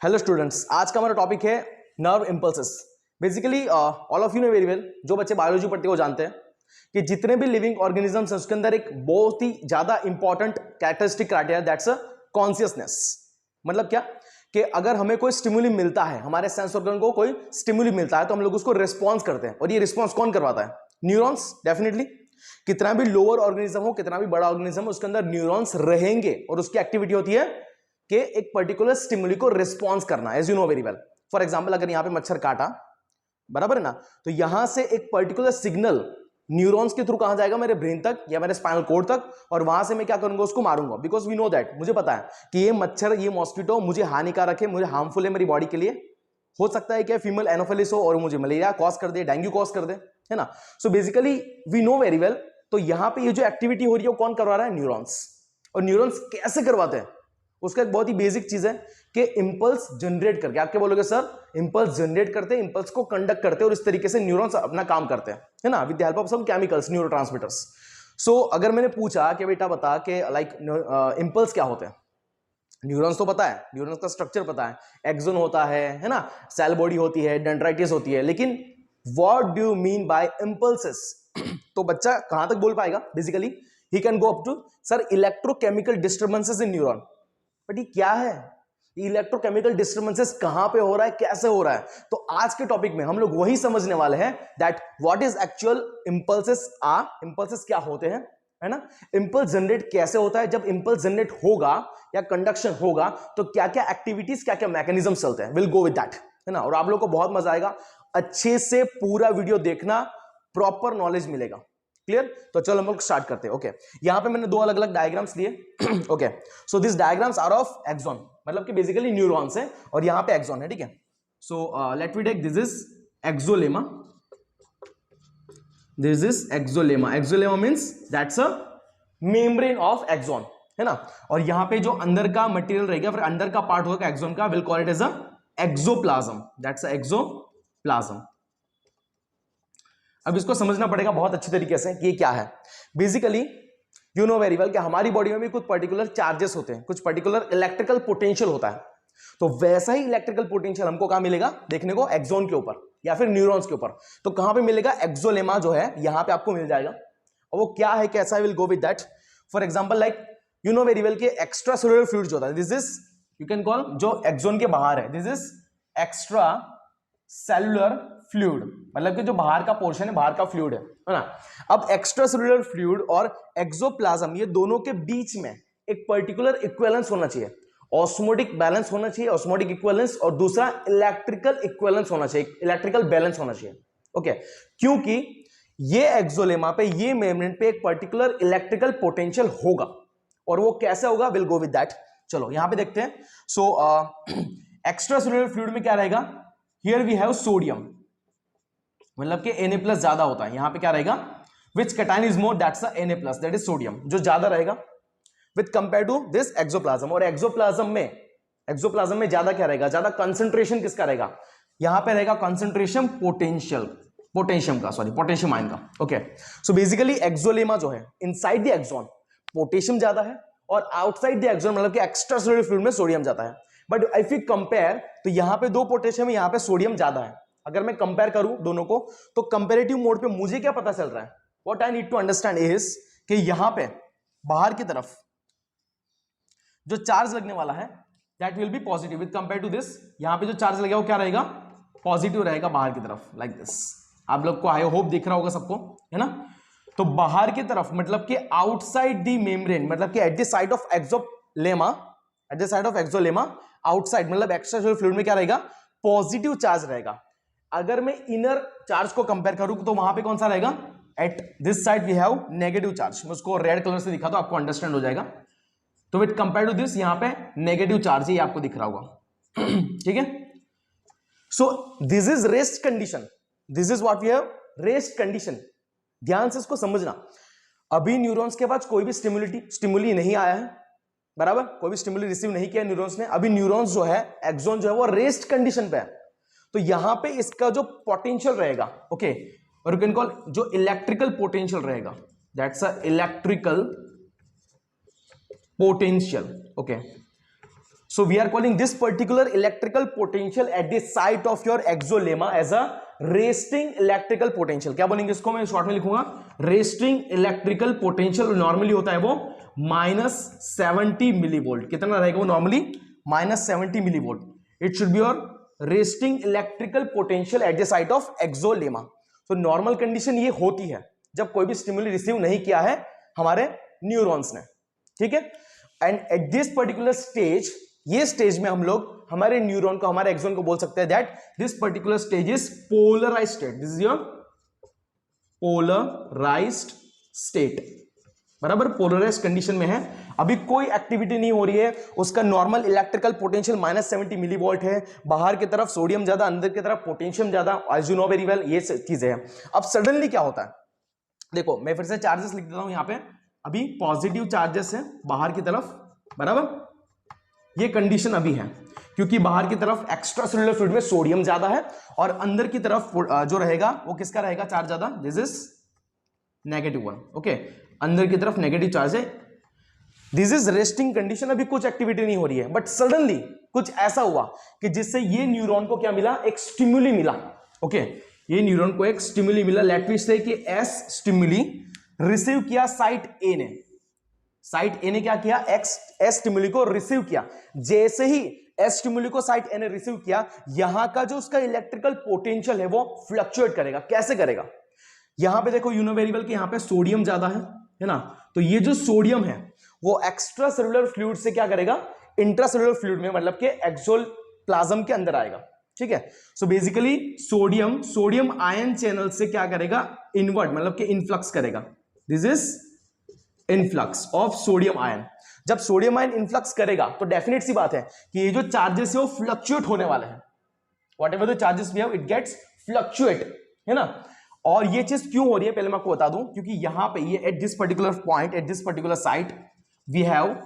Hello students, आज का हमारा टॉपिक है nerve impulses. Basically all of you know very well, जो बच्चे बायोलॉजी पढ़ते हैं वो जानते हैं कि जितने भी लिविंग ऑर्गेनिजम्स हैं उसके अंदर एक बहुत ही ज्यादा important characteristic criteria, that's a consciousness. मतलब क्या कि अगर हमें कोई स्टिमुली मिलता है, हमारे सेंस ऑर्गन को कोई स्टिमुली मिलता है तो हम लोग उसको रिस्पॉन्स करते हैं। और ये रिस्पॉन्स कौन करवाता है? न्यूरॉन्स। डेफिनेटली कितना भी लोअर ऑर्गेनिज्म हो, कितना भी बड़ा ऑर्गेनिज्म हो, उसके अंदर न्यूरॉन्स रहेंगे और उसकी एक्टिविटी होती है कि एक पर्टिकुलर स्टिमुली को रिस्पॉन्स करना। As you know very well, for example अगर यहां पे मच्छर काटा, बराबर है ना, तो यहां से एक पर्टिकुलर सिग्नल न्यूरॉन्स के थ्रू कहां जाएगा? मेरे ब्रेन तक या मेरे स्पाइनल कोड तक, और वहां से मैं क्या करूंगा? उसको मारूंगा। बिकॉज वी नो दैट, मुझे पता है कि ये मच्छर, ये मॉस्किटो मुझे हानिकारक है, मुझे हार्मफुल है मेरी बॉडी के लिए। हो सकता है कि फीमेल एनोफिलिस हो और मुझे मलेरिया कॉज कर दे, डेंगू कॉज कर दे, है ना। So basically we know very well, तो यहां पे ये जो एक्टिविटी हो रही है वो कौन करवा रहा है? न्यूरॉन्स। और न्यूरॉन्स कैसे करवाते हैं? उसका एक बहुत ही बेसिक चीज है कि इंपल्स जनरेट करके, आप क्या बोलोगे सर? इंपल्स जनरेट करते हैं, इंपल्स को कंडक्ट करते हैं और इस तरीके से न्यूरॉन्स अपना काम करते हैं, है ना, with the help of some chemicals, neurotransmitters. So अगर मैंने पूछा कि बेटा बता के लाइक इंपल्स क्या होते हैं, न्यूरॉन्स तो पता है, न्यूरॉन्स का स्ट्रक्चर पता है, एक्सोन होता है ना, सेल बॉडी होती है, डेंड्राइटिस होती है, लेकिन what do you mean by impulses? तो बच्चा कहां तक बोल पाएगा? Basically he can go up to sir electrochemical disturbances in neuron. But ये क्या है? इलेक्ट्रोकेमिकल डिस्टर्बेंसेस कहां पे हो रहा है, कैसे हो रहा है? तो आज के टॉपिक में हम लोग वही समझने वाले हैं that what is actual impulses are, impulses क्या होते हैं, है ना। इंपल्स जनरेट कैसे होता है? जब इंपल्स जनरेट होगा या कंडक्शन होगा तो क्या क्या एक्टिविटीज, क्या क्या मैकेनिज्म चलते हैं, विल गो विद दैट, है ना। और आप लोगों को बहुत मजा आएगा, अच्छे से पूरा वीडियो देखना, प्रॉपर नॉलेज मिलेगा। क्लियर? तो चलो हम लोग स्टार्ट करते हैं। ओके, यहां पे मैंने दो अलग अलग डायग्राम्स लिए। Okay, so this diagrams are of axon, मतलब कि बेसिकली न्यूरॉन्स है और यहां पे एक्सॉन है, ठीक है। So let we take, this is axolemma, this is axolemma. Axolemma means that's a membrane of axon, है ना। और यहां पे जो अंदर का मटेरियल रहेगा, फिर अंदर का पार्ट होगा एक्सॉन का, will call it as a axoplasm, that's a axoplasm. अब इसको समझना पड़ेगा बहुत अच्छी तरीके से कि ये क्या है। Basically you know very well कि हमारी बॉडी में भी कुछ पर्टिकुलर चार्जेस होते हैं, कुछ पर्टिकुलर इलेक्ट्रिकल पोटेंशियल होता है। तो वैसा ही इलेक्ट्रिकल पोटेंशियल हमको कहां मिलेगा देखने को? एक्सॉन के ऊपर या फिर न्यूरॉन्स के ऊपर। तो कहां पे मिलेगा? एक्सोलेमा जो है यहां पे आपको मिल जाएगा। और वो क्या है, कैसा है, will go with that. For example like you know very well कि एक्स्ट्रा सेलुलर फ्लूइड जो होता है, this is you can call, जो एक्सॉन के बाहर है, this is extra cellular fluid, मतलब कि जो बाहर का पोर्शन है, बाहर का फ्लूइड है ना। अब एक्स्ट्रा सेलुलर फ्लूइड और एक्सोप्लाज्म, ये दोनों के बीच में एक पर्टिकुलर इक्विवेलेंस होना चाहिए, ऑस्मोटिक बैलेंस होना चाहिए, ऑस्मोटिक इक्विवेलेंस, और दूसरा इलेक्ट्रिकल इक्विवेलेंस होना चाहिए, इलेक्ट्रिकल बैलेंस होना चाहिए। ओके, क्योंकि ये एक्सोलेमा पे, ये मेम्ब्रेन पे एक पर्टिकुलर इलेक्ट्रिकल पोटेंशियल होगा, और वो कैसे होगा, विल गो विद दैट। चलो यहां पे देखते हैं। सो एक्स्ट्रा सेलुलर फ्लूइड में क्या रहेगा? हियर वी हैव सोडियम, मतलब कि Na+ ज्यादा होता है। यहां पे क्या रहेगा? Which cation is more? That's a Na+, that is sodium, जो ज्यादा रहेगा with compare to this axoplasm. और एक्सोप्लाज्म में ज्यादा क्या रहेगा? ज्यादा कंसंट्रेशन किसका रहेगा? यहां पे रहेगा कंसंट्रेशन पोटेशियम आयन का। ओके, सो बेसिकली एक्सोलेमा जो है, इनसाइड द एक्सॉन पोटेशियम ज्यादा है, और आउटसाइड द एक्सॉन मतलब कि एक्स्ट्रा सेलुलर फ्लूइड में सोडियम ज्यादा है। बट इफ यू कंपेयर, तो यहां पे दो पोटेशियम है, यहां पे सोडियम ज्यादा है। अगर मैं कंपेयर करूं दोनों को, तो कंपेरेटिव मोड पे मुझे क्या पता चल रहा है? What I need to understand is कि यहां पे बाहर की तरफ जो चार्ज लगने वाला है, that will be positive with compare to this. यहां पे जो चार्ज लगेगा वो क्या रहेगा? पॉजिटिव रहेगा बाहर की तरफ, लाइक दिस। आप लोग को आई होप दिख रहा होगा सबको, है ना। तो बाहर की तरफ मतलब कि आउटसाइड दी मेम्ब्रेन, मतलब कि at the side of axolemma, at the side of axolemma, outside मतलब एक्स्ट्रा सेलुलर फ्लूइड में क्या रहेगा? पॉजिटिव चार्ज रहेगा। अगर मैं इनर चार्ज को कंपेयर करूं तो वहां पे कौन सा रहेगा? At this side we have negative charge. मैं उसको रेड कलर से दिखा तो आपको अंडरस्टैंड हो जाएगा। तो विद कंपेयर टू दिस, यहां पे नेगेटिव चार्ज ही आपको दिख रहा होगा। ठीक है, so this is rest condition, this is what we have, rest condition. ध्यान से इसको समझना। अभी न्यूरॉन्स के पास कोई भी स्टिमुली नहीं आया है, बराबर, कोई भी स्टिमुली रिसीव नहीं किया न्यूरॉन्स ने। अभी न्यूरॉन्स जो है, एक्सॉन जो है, वो रेस्ट कंडीशन पे है। तो यहां पे इसका जो पोटेंशियल रहेगा, ओके, और यू कैन कॉल जो इलेक्ट्रिकल पोटेंशियल रहेगा, that's a electrical potential. Okay, So we are calling this particular electrical potential at the site of your exolemma as a resting electrical potential. क्या बोलेंगे इसको, मैं short में लिखूंगा resting electrical potential. Normally होता है वो -70 मिलीवोल्ट. कितना रहेगा वो normally? -70 millivolt. It should be your resting electrical potential at the site of exolemma. तो नॉर्मल कंडीशन ये होती है जब कोई भी स्टिमुली रिसीव नहीं किया है हमारे न्यूरॉन्स ने. ठीक है. And eight this particular stage, ये स्टेज में हम लोग हमारे न्यूरॉन को, हमारे एक्सोन को बोल सकते हैं that this particular stage is polarised state. This is your polarised state. बराबर, पोलराइज्ड कंडीशन में है. अभी कोई एक्टिविटी नहीं हो रही है. उसका नॉर्मल इलेक्ट्रिकल पोटेंशियल -70 मिलीवोल्ट है. बाहर की तरफ सोडियम ज्यादा, अंदर की तरफ पोटेंशियम ज्यादा. As you know very well, ये चीजें हैं. अब सडनली क्या होता है, देखो मैं फिर से चार्जेस लिख देता हूं यहां पे. अभी पॉजिटिव चार्जेस है बाहर की तरफ. बराबर, ये कंडीशन अभी है क्योंकि बाहर की तरफ एक्स्ट्रा सेलुलर फ्लूइड में सोडियम ज्यादा है और अंदर की तरफ जो रहेगा वो किसका रहेगा, चार्ज ज्यादा. This is -1. ओके, अंदर की तरफ नेगेटिव चार्ज है. This is resting condition. अभी कुछ एक्टिविटी नहीं हो रही है, बट सडनली कुछ ऐसा हुआ कि जिससे ये न्यूरॉन को क्या मिला, एक स्टिमुली मिला. ओके, ये न्यूरॉन को एक स्टिमुली मिला. लेट मी से कि एस स्टिमुली रिसीव किया साइट ए ने. साइट ए ने क्या किया, एस स्टिमुली को रिसीव किया. जैसे ही एस स्टिमुली को साइट ए ने रिसीव किया, यहां का जो उसका इलेक्ट्रिकल पोटेंशियल है वो फ्लक्चुएट करेगा. कैसे करेगा, यहां पे देखो, यू नो वेरी वेल कि यहां पे सोडियम ज्यादा है ना. तो ये जो सोडियम है वो एक्स्ट्रा सेलुलर फ्लूइड से क्या करेगा, इंट्रा सेलुलर फ्लूइड में, मतलब कि एक्सोप्लाज्म के अंदर आएगा. ठीक है. So basically sodium ion channel से क्या करेगा, इनवर्ट, मतलब कि इनफ्लक्स करेगा. This is influx of sodium ion. जब सोडियम आयन इनफ्लक्स करेगा तो डेफिनेट सी बात है कि ये जो चार्जेस है वो फ्लक्चुएट होने वाले हैं. Whatever the charges we have, it gets fluctuate, है ना. और ये चीज क्यों हो रही है पहले मैं आपको बता दूं, क्योंकि यहां पे ये at this particular point, at this particular site we have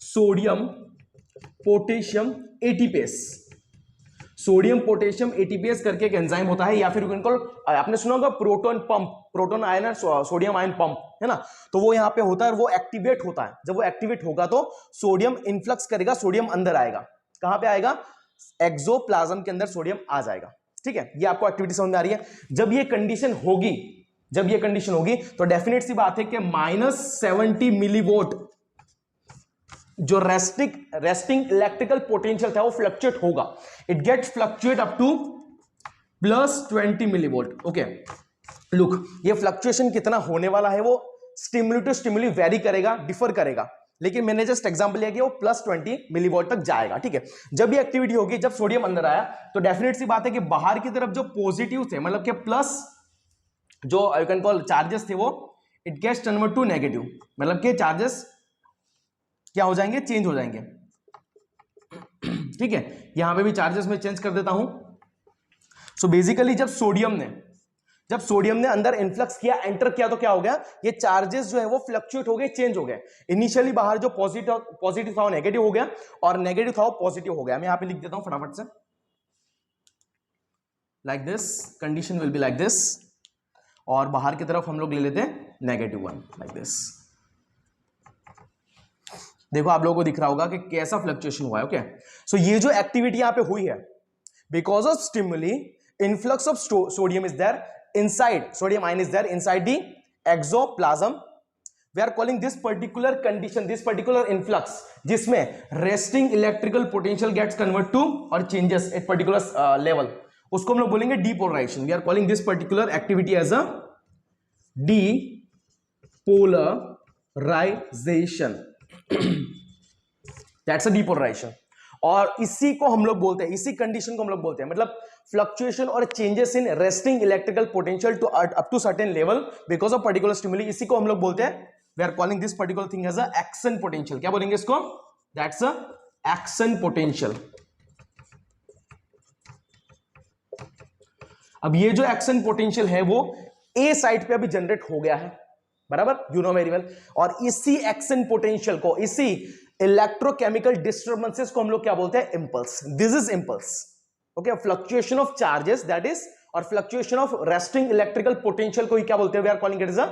sodium potassium ATPase. Sodium potassium ATPase करके एक एंजाइम होता है, या फिर आपने सुना होगा proton pump, proton ion sodium ion pump, है ना. तो वो यहां पे होता है और वो एक्टिवेट होता है. जब वो एक्टिवेट होगा तो सोडियम इनफ्लक्स करेगा, सोडियम अंदर आएगा. कहां पे आएगा, एक्सोप्लाज्म के अंदर सोडियम आ जाएगा. ठीक है, ये आपको एक्टिविटी समझ में आ रही है. जब ये कंडीशन होगी तो डेफिनेट सी बात है कि -70 मिलीवोल्ट जो रेस्टिंग इलेक्ट्रिकल पोटेंशियल था वो फ्लक्चुएट होगा. It gets fluctuate up to +20 millivolt. Okay, look, ये फ्लक्चुएशन कितना होने वाला है वो स्टिमुली टू स्टिमुली वेरी करेगा, डिफर करेगा. लेकिन मैंने जस्ट एग्जांपल लिया कि वो +20 मिलीवोल्ट तक जाएगा. ठीक है. जब ये एक्टिविटी होगी, जब सोडियम अंदर आया, तो डेफिनेट सी बात है कि बाहर की तरफ जो पॉजिटिव थे, मतलब कि प्लस जो यू कैन कॉल चार्जेस थे, वो it gets convert to negative. मतलब कि चार्जेस क्या हो जाएंगे, चेंज हो जाएंगे. ठीक है, यहां पे भी चार्जेस में चेंज कर देता हूं. सो बेसिकली जब सोडियम ने अंदर इनफ्लक्स किया, एंटर किया, तो क्या हो गया, ये चार्जेस जो है वो फ्लक्चुएट हो गए, चेंज हो गए. इनिशियली बाहर जो पॉजिटिव था वो नेगेटिव हो गया और नेगेटिव था वो पॉजिटिव हो गया. मैं यहां पे लिख देता हूं फटाफट से, like this, condition will be like this. और बाहर की तरफ हम लोग ले लेते हैं -1, लाइक दिस. देखो आप लोगों को दिख रहा होगा कि कैसा फ्लक्चुएशन हुआ है. ओके, सो ये जो एक्टिविटी यहां पे हुई है, because of stimuli, influx of sodium is there inside, sodium ion is there inside the exoplasm. We are calling this particular condition, this particular influx, जिसमें resting electrical potential gets converted to or changes at particular level, उसको हम लोग बोलेंगे depolarization. We are calling this particular activity as a depolarization. That's a depolarization. और इसी को हम लोग बोलते हैं, इसी कंडीशन को हम लोग बोलते हैं, मतलब फ्लक्चुएशन और changes in resting electrical potential to up to certain level because of particular stimuli. इसी को हम लोग बोलते हैं, we are calling this particular thing as a action potential. क्या बोलेंगे इसको, दैट्स अ एक्शन पोटेंशियल. अब ये जो एक्शन पोटेंशियल है वो ए साइड पे अभी जनरेट हो गया है. बराबर, यू नो वेरी वेल. और इसी एक्शन पोटेंशियल को, इसी इलेक्ट्रोकेमिकल डिस्टर्बेंसेस को हम लोग क्या बोलते हैं, impulse. This is impulse. Okay, fluctuation of charges that is, और fluctuation of resting electrical potential को ही क्या बोलते हैं, we are calling it is a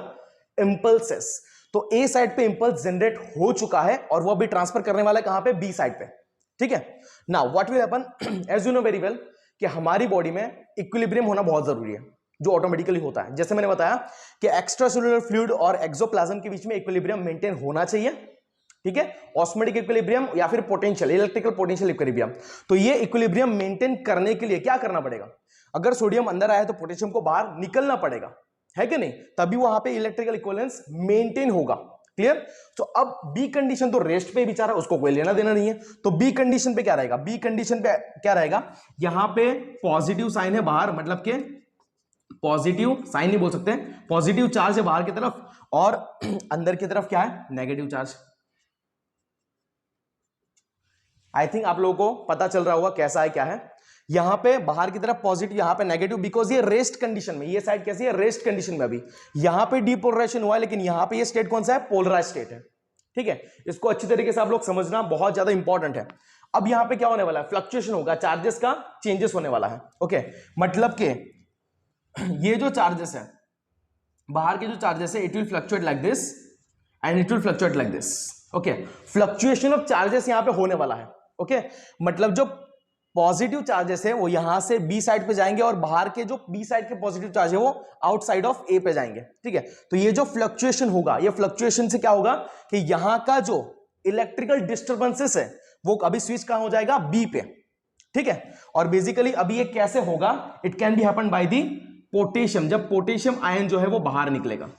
impulses. तो ए साइड पे इंपल्स जनरेट हो चुका है और वो अभी ट्रांसफर करने वाला है कहां पे, बी साइड पे, ठीक है। Now what will happen, as you know very well कि हमारी बॉडी में इक्विलिब्रियम होना बहुत जरूरी है, जो ऑटोमेटिकली होता है। जैसे मैंने बताया कि एक्स्ट्रासेल्युलर फ्लूइड और एक्सोप्लाज्म के बीच में इक्विलिब्रियम मेंटेन होना चाहिए, ठीक है, ऑस्मोटिक इक्विलिब्रियम या फिर पोटेंशियल, इलेक्ट्रिकल पोटेंशियल इक्विलिब्रियम। तो ये इक्विलिब्रियम मेंटेन करने के लिए क्या करना पड़ेगा, अगर सोडियम अंदर आया तो पोटेशियम को बाहर निकलना पड़ेगा, है कि नहीं, तभी वहां पे इलेक्ट्रिकल इक्विवेलेंस मेंटेन होगा। क्लियर। तो अब बी कंडीशन तो रेस्ट पे बेचारा, उसको कोई लेना देना नहीं है, तो बी कंडीशन पे क्या रहेगा, बी कंडीशन पे क्या रहेगा, यहां पे पॉजिटिव साइन है बाहर, मतलब के पॉजिटिव साइन नहीं बोल सकते, पॉजिटिव चार्ज है बाहर की तरफ और अंदर की तरफ क्या है, नेगेटिव चार्ज। आई थिंक आप लोगों को पता चल रहा होगा कैसा है क्या है। यहां पे बाहर की तरफ पॉजिटिव, यहां पे नेगेटिव, बिकॉज ये रेस्ट कंडीशन में, ये साइड कैसी है, रेस्ट कंडीशन में। अभी यहां पे डीपोलराइजेशन हुआ है, लेकिन यहां पे ये स्टेट कौन सा है, पोलराइज स्टेट है, ठीक है। इसको अच्छी तरीके से आप लोग समझना बहुत ज्यादा इंपॉर्टेंट है। अब यहां पे क्या होने वाला है, फ्लक्चुएशन होगा, चार्जेस का चेंजेस होने वाला है, ओके। मतलब के ये जो चार्जेस है, बाहर के जो चार्जेस है, it will fluctuate like this and it will fluctuate like this, okay. Fluctuation of charges यहां पे होने वाला है, ओके। मतलब जो पॉजिटिव चार्जेस है वो यहां से बी साइड पे जाएंगे और बाहर के जो बी साइड के पॉजिटिव चार्ज है वो आउटसाइड ऑफ ए पे जाएंगे, ठीक है। तो ये जो फ्लक्चुएशन होगा, ये फ्लक्चुएशन से क्या होगा कि यहां का जो इलेक्ट्रिकल डिस्टर्बेंसेस है वो अभी स्विच कहां हो जाएगा, बी पे, ठीक है। और बेसिकली अभी ये कैसे होगा, it can be happen by the potassium, जब पोटेशियम आयन जो है वो बाहर निकलेगा,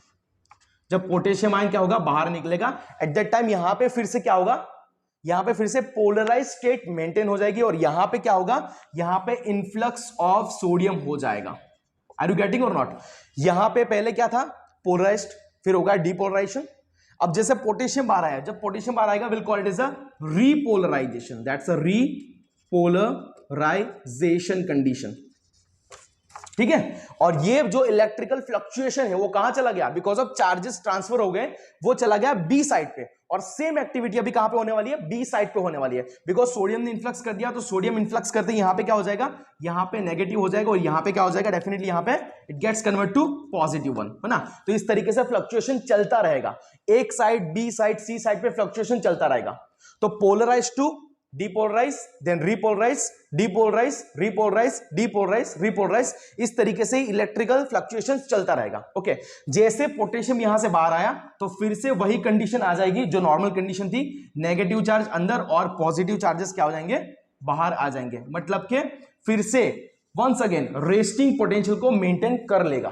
जब पोटेशियम आयन क्या होगा, बाहर निकलेगा, एट दैट टाइम यहां पे फिर से क्या होगा, यहां पे फिर से पोलराइज स्टेट मेंटेन हो जाएगी और यहां पे क्या होगा, यहां पे इनफ्लक्स ऑफ सोडियम हो जाएगा। आर यू गेटिंग और नॉट। यहां पे पहले क्या था, पोलराइज्ड, फिर होगा डीपोलराइजेशन। अब जैसे पोटेशियम बाहर आया, जब पोटेशियम बाहर आएगा will call it is a repolarisation, that's a repolarisation condition, ठीक है। और ये जो इलेक्ट्रिकल फ्लक्चुएशन है वो कहां चला गया, बिकॉज ऑफ चार्जेस ट्रांसफर हो गए, वो चला गया बी साइड पे। और सेम एक्टिविटी अभी कहां पे होने वाली है, बी साइड पे होने वाली है, बिकॉज सोडियम ने इन्फ्लक्स कर दिया, तो सोडियम इन्फ्लक्स करते यहां पे क्या हो जाएगा, यहां पे नेगेटिव हो जाएगा और यहां पे क्या हो जाएगा, डेफिनेटली यहां पे it gets convert to positive one, है ना। तो इस तरीके से फ्लक्चुएशन चलता रहेगा, एक side, B side, C side पे फ्लक्चुएशन चलता रहेगा। तो polarise to depolarize, then repolarize, depolarize, repolarize, depolarize, repolarize, इस तरीके से इलेक्ट्रिकल फ्लक्चुएशन चलता रहेगा, ओके। जैसे पोटेशियम यहां से बाहर आया तो फिर से वही कंडीशन आ जाएगी जो नॉर्मल कंडीशन थी, नेगेटिव चार्ज अंदर और पॉजिटिव चार्जेस क्या हो जाएंगे, बाहर आ जाएंगे। मतलब के फिर से वंस अगेन रेस्टिंग पोटेंशियल को मेंटेन कर लेगा,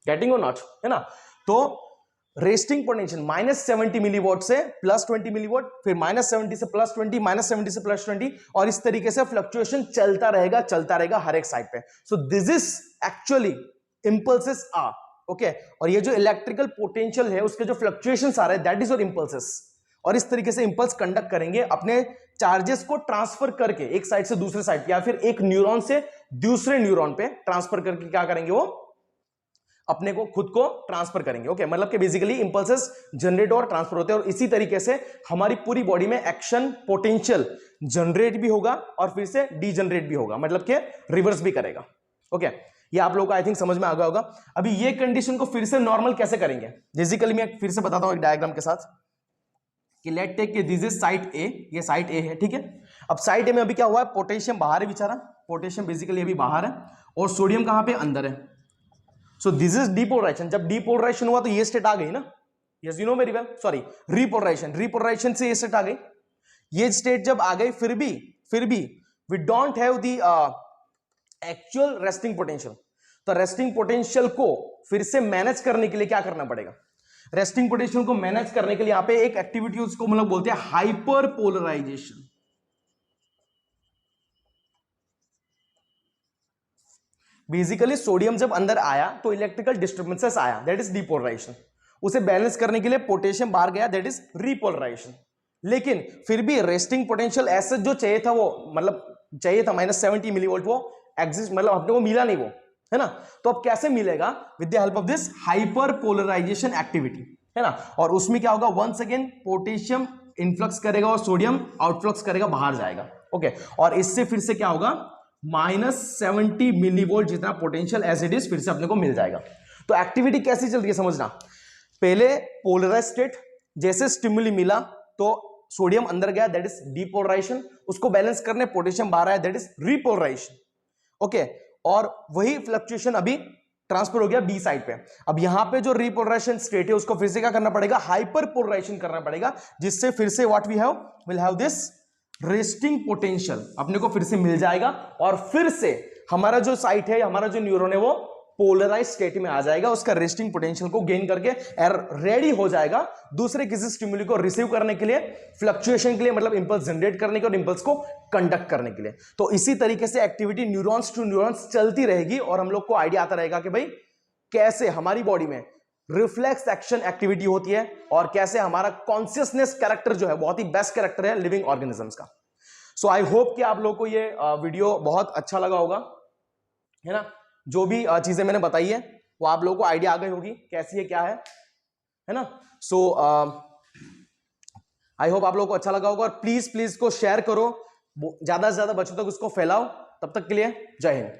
गेटिंग और नॉट, है ना। तो रेस्टिंग पोटेंशियल -70 मिलीवॉट से +20 मिलीवॉट, फिर -70 से +20, -70 से +20, और इस तरीके से फ्लक्चुएशन चलता रहेगा हर एक साइड पे। So this is actually impulses are, okay. और ये जो इलेक्ट्रिकल पोटेंशियल है उसके जो फ्लक्चुएशंस आ रहे हैं, दैट इज योर इंपल्सेस। और इस तरीके से इंपल्स कंडक्ट करेंगे, अपने चार्जेस को ट्रांसफर करके एक साइड से दूसरे साइड या फिर एक न्यूरॉन से दूसरे न्यूरॉन पे ट्रांसफर करके क्या करेंगे, वो अपने को खुद को ट्रांसफर करेंगे, ओके। मतलब कि बेसिकली इंपल्सेस जनरेट और ट्रांसफर होते हैं और इसी तरीके से हमारी पूरी बॉडी में एक्शन पोटेंशियल जनरेट भी होगा और फिर से डीजनरेट भी होगा, मतलब कि रिवर्स भी करेगा, ओके। ये आप लोगों को आई थिंक समझ में आ गया होगा। अभी ये कंडीशन को फिर से नॉर्मल कैसे करेंगे, बेसिकली मैं फिर से बताता हूं एक डायग्राम के साथ कि लेट टेक के दिस इज साइट ए, ये साइट ए है, ठीक है। अब साइट ए में अभी क्या हुआ है, पोटेशियम बाहर है बेचारा, पोटेशियम बेसिकली अभी बाहर है और सोडियम कहां पे, अंदर है। सो दिस इज डीपोलराइजेशन, जब डीपोलराइजेशन हुआ तो ये स्टेट आ गई ना, yes you know very well, sorry repolarisation से ये स्टेट आ गई। ये स्टेट जब आ गई फिर भी we don't have the actual resting potential. तो रेस्टिंग पोटेंशियल को फिर से मैनेज करने के लिए क्या करना पड़ेगा, रेस्टिंग पोटेंशियल को मैनेज करने के लिए यहां पे एक एक्टिविटी उसको मतलब बोलते हैं हाइपर पोलराइजेशन। बेसिकली सोडियम जब अंदर आया तो इलेक्ट्रिकल डिस्टर्बेंसेस आया, दैट इज डीपोलराइजेशन। उसे बैलेंस करने के लिए पोटेशियम बाहर गया, दैट इज रिपोलराइजेशन। लेकिन फिर भी रेस्टिंग पोटेंशियल ऐसे जो चाहिए था, वो मतलब चाहिए था -70 मिलीवोल्ट, वो एग्जिस्ट मतलब अपने को मिला नहीं, वो है ना। तो अब कैसे मिलेगा, with the help of this hyper polarisation activity, है ना। और उसमें क्या होगा, वंस अगेन पोटेशियम इनफ्लक्स करेगा और सोडियम आउटफ्लक्स करेगा, बाहर जाएगा, ओके। और इससे फिर से क्या होगा, -70 मिलीवोल्ट जितना पोटेंशियल एज इट इज फिर से अपने को मिल जाएगा। तो एक्टिविटी कैसी चल रही है समझना, पहले पोलराइज स्टेट, जैसे स्टिमुली मिला तो सोडियम अंदर गया, दैट इज डीपोलराइजेशन, उसको बैलेंस करने पोटेशियम बाहर आया, दैट इज रीपोलराइजेशन। ओके, और वही फ्लक्चुएशन अभी ट्रांसफर हो गया बी साइड पे। अब यहां पे जो रीपोलराइजेशन स्टेट है उसको फिर से क्या करना पड़ेगा, हाइपर पोलराइजेशन करना पड़ेगा, जिससे फिर से what we have, will have this resting potential अपने को फिर से मिल जाएगा, और फिर से हमारा जो साइट है, हमारा जो न्यूरॉन है वो पोलराइज स्टेट में आ जाएगा, उसका रेस्टिंग पोटेंशियल को गेन करके रेडी हो जाएगा दूसरे किसी स्टिमुली को रिसीव करने के लिए, फ्लक्चुएशन के लिए, मतलब इंपल्स जनरेट करने के और इंपल्स को कंडक्ट करने के लिए। तो इसी तरीके से एक्टिविटी न्यूरॉन्स टू न्यूरॉन्स चलती रहेगी, और हम लोग को आइडिया आता रहेगा कि भाई कैसे हमारी बॉडी में रिफ्लेक्स एक्शन एक्टिविटी होती है, और कैसे हमारा कॉन्शियसनेस कैरेक्टर जो है बहुत ही बेस्ट कैरेक्टर है लिविंग ऑर्गेनिजम्स का। सो आई होप कि आप लोगों को ये वीडियो बहुत अच्छा लगा होगा, है ना। जो भी चीजें मैंने बताई है वो आप लोगों को आइडिया आ गई होगी कैसी है, क्या है ना। सो आई होप आप लोगों को अच्छा लगा होगा, और प्लीज प्लीज को शेयर करो, ज्यादा से ज्यादा बच्चों तक उसको फैलाओ। तब तक के लिए जय हिंद।